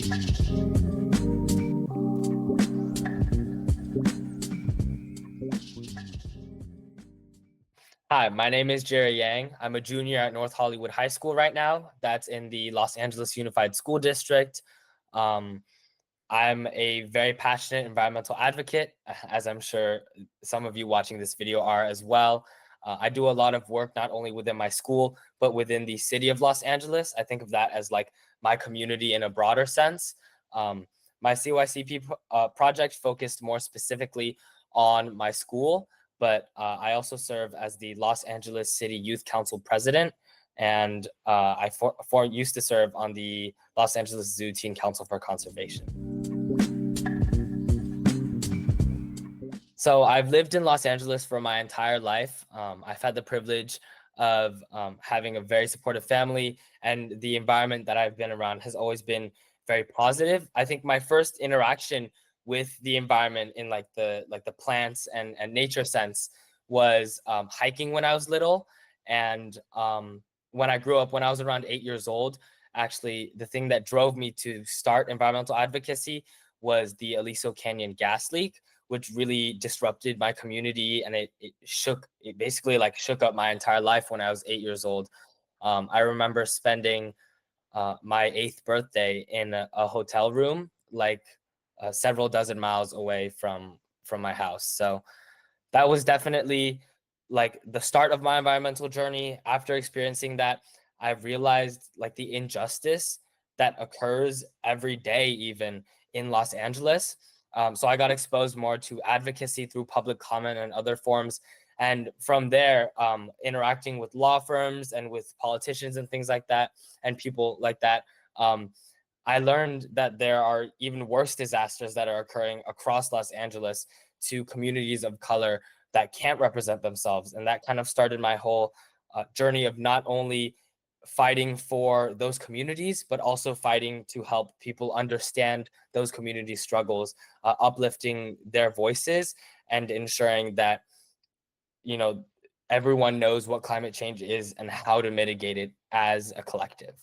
Hi, my name is Jerry Yang. I'm a junior at North Hollywood High School right now. That's in the Los Angeles Unified School District. Um, I'm a very passionate environmental advocate, as I'm sure some of you watching this video are as well. I do a lot of work not only within my school, but within the city of Los Angeles. I think of that as like my community in a broader sense. My CYCP project focused more specifically on my school, but I also serve as the Los Angeles City Youth Council president, and I used to serve on the Los Angeles Zoo Teen Council for Conservation. So I've lived in Los Angeles for my entire life. I've had the privilege of having a very supportive family, and the environment that I've been around has always been very positive. I think my first interaction with the environment in like the plants and nature sense was hiking when I was little. And when I grew up, when I was around 8 years old, actually the thing that drove me to start environmental advocacy was the Aliso Canyon gas leak, which really disrupted my community, and it basically like shook up my entire life when I was 8 years old. I remember spending my 8th birthday in a hotel room, like several dozen miles away from my house. So that was definitely like the start of my environmental journey. After experiencing that, I realized like the injustice that occurs every day, even in Los Angeles. So I got exposed more to advocacy through public comment and other forms. And from there, interacting with law firms and with politicians and things like that, and people like that, I learned that there are even worse disasters that are occurring across Los Angeles to communities of color that can't represent themselves. And that kind of started my whole journey of not only fighting for those communities, but also fighting to help people understand those community struggles, uplifting their voices, and ensuring that, you know, everyone knows what climate change is and how to mitigate it as a collective.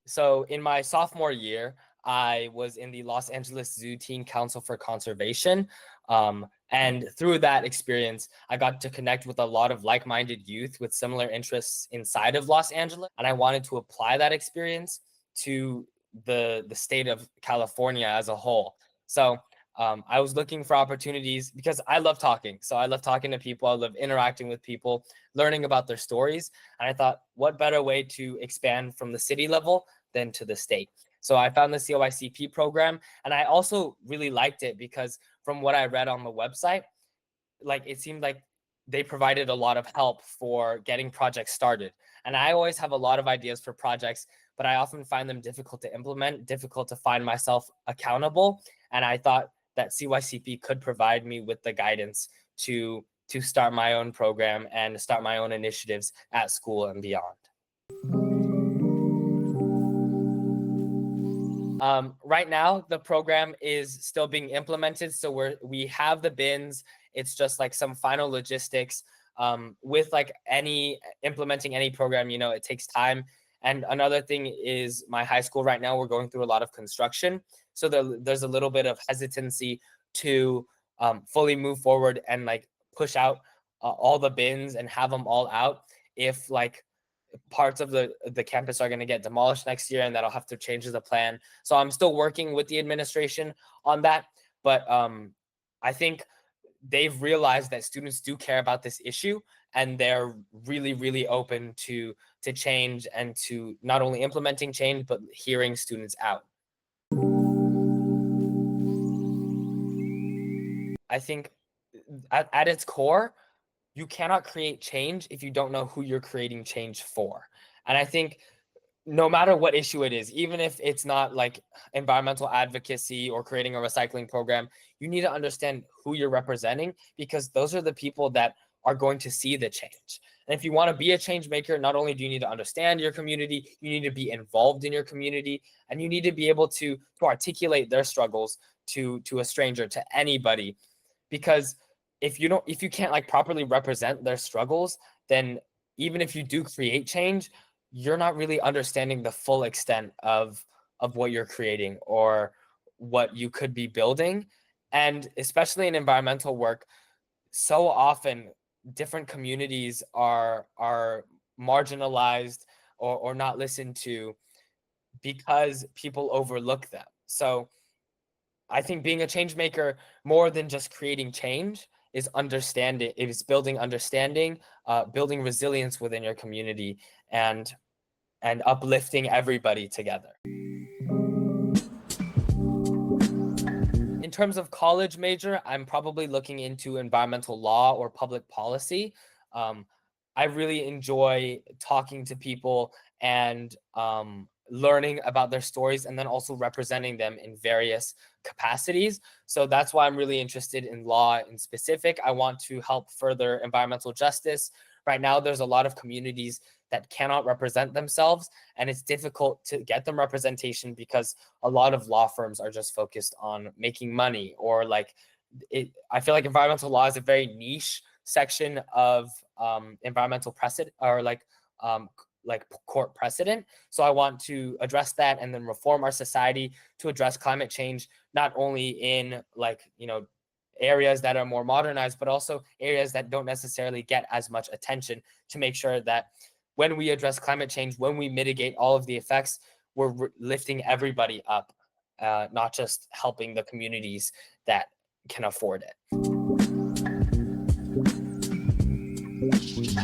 So in my sophomore year, I was in the Los Angeles Zoo Teen Council for Conservation. And through that experience, I got to connect with a lot of like-minded youth with similar interests inside of Los Angeles. And I wanted to apply that experience to the state of California as a whole. So I was looking for opportunities because I love talking. So I love talking to people. I love interacting with people, learning about their stories. And I thought, what better way to expand from the city level than to the state? So I found the CYCP program, and I also really liked it because from what I read on the website, like it seemed like they provided a lot of help for getting projects started. And I always have a lot of ideas for projects, but I often find them difficult to implement, difficult to find myself accountable. And I thought that CYCP could provide me with the guidance to start my own program and start my own initiatives at school and beyond. Right now, the program is still being implemented. So we have the bins. It's just like some final logistics. With like implementing any program, you know, it takes time. And another thing is my high school right now, we're going through a lot of construction. So there's a little bit of hesitancy to fully move forward and like push out all the bins and have them all out if like parts of the campus are going to get demolished next year, and that'll have to change the plan. So I'm still working with the administration on that, but I think they've realized that students do care about this issue, and they're really, really open to change and to not only implementing change, but hearing students out. I think at its core, you cannot create change if you don't know who you're creating change for. And I think no matter what issue it is, even if it's not like environmental advocacy or creating a recycling program, you need to understand who you're representing, because those are the people that are going to see the change. And if you want to be a change maker, not only do you need to understand your community, you need to be involved in your community, and you need to be able to articulate their struggles to a stranger, to anybody. Because if you can't like properly represent their struggles, then even if you do create change, you're not really understanding the full extent of what you're creating or what you could be building. And especially in environmental work, so often different communities are marginalized or not listened to because people overlook them. So I think being a change maker, more than just creating change, is understanding, is building understanding, building resilience within your community, and uplifting everybody together. In terms of college major, I'm probably looking into environmental law or public policy. Um, I really enjoy talking to people and learning about their stories, and then also representing them in various capacities. So that's why I'm really interested in law in specific. I want to help further environmental justice. Right now, there's a lot of communities that cannot represent themselves, and it's difficult to get them representation because a lot of law firms are just focused on making money, or like I feel like environmental law is a very niche section of environmental precedent, or like court precedent. So I want to address that and then reform our society to address climate change, not only in areas that are more modernized, but also areas that don't necessarily get as much attention, to make sure that when we address climate change, when we mitigate all of the effects, we're lifting everybody up, not just helping the communities that can afford it.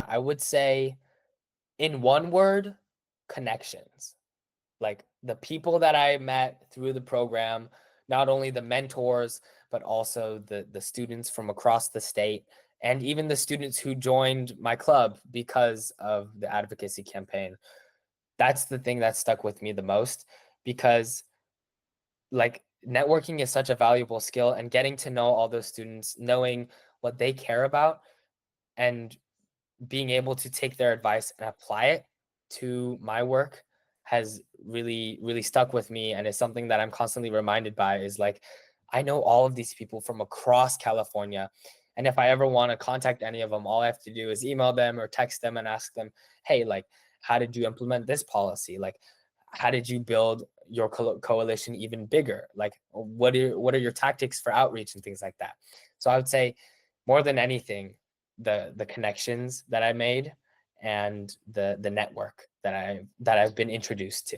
I would say, in one word, connections. Like the people that I met through the program, not only the mentors, but also the students from across the state, and even the students who joined my club because of the advocacy campaign. That's the thing that stuck with me the most, because like networking is such a valuable skill, and getting to know all those students, knowing what they care about, and being able to take their advice and apply it to my work has really, really stuck with me. And it's something that I'm constantly reminded by, is like, I know all of these people from across California. And if I ever want to contact any of them, all I have to do is email them or text them and ask them, hey, like, how did you implement this policy? Like, how did you build your coalition even bigger? Like, what are your tactics for outreach and things like that? So I would say, more than anything, the connections that I made and the network that I've been introduced to.